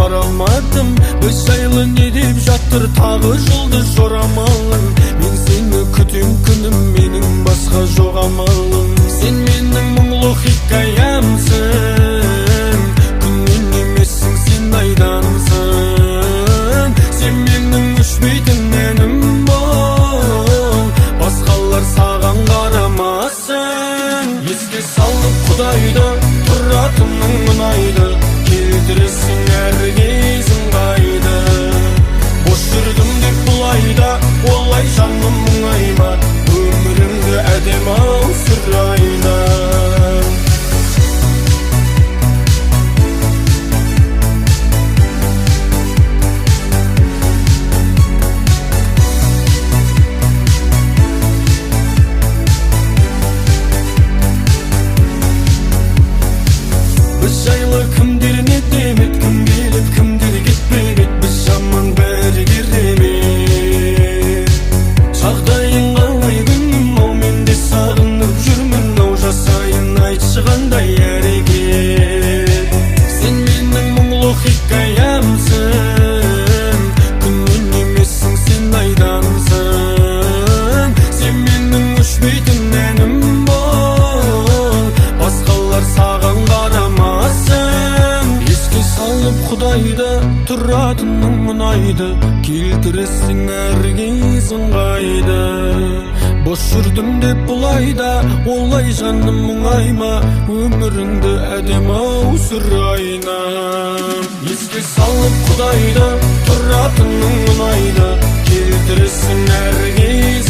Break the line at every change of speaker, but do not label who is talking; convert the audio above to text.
бара алмадым. Біз жайлы не деп жатыр тағы жұлдыз жорамалың. Мен сені күтем күнім, менің басқа жоқ амалым. Сен менің мұңлы хикаямсың, күннен емессің, сен айдансың. Сен менің өшпейтін әнім бол, басқалар саған қарамасын. Еске салып Құдайды, тұратының ұнайды, келтіресің әр кезің қайды. Бош жүрдім деп бұлайда, олай жаным мұңайма, өміріңді әдем-ау сүрайна. Біз жайлы кімдер не демет, кім келіп кімдер кетпебет, біз жаман бәрі керемет. Жағдайың қалай күнім, ау мен де сағынып жүрмін, ау жасайын айтшы қандай әрекет. Сен менің мұңлы хикаямсың, күннен емессің, сен айдансың. Сен менің өшпейтін әнім бол, басқалар саған қарамасын. Еске салып Құдайды, тұратының ұнайды, келтіресің әр кезің қайды. Бош жүрдім деп бұлайда, олай жаным мұңайма, өміріңді әдем-ау сүрайна. Еске салып Құдайды, тұратының ұнайды, келтіресің әр кезің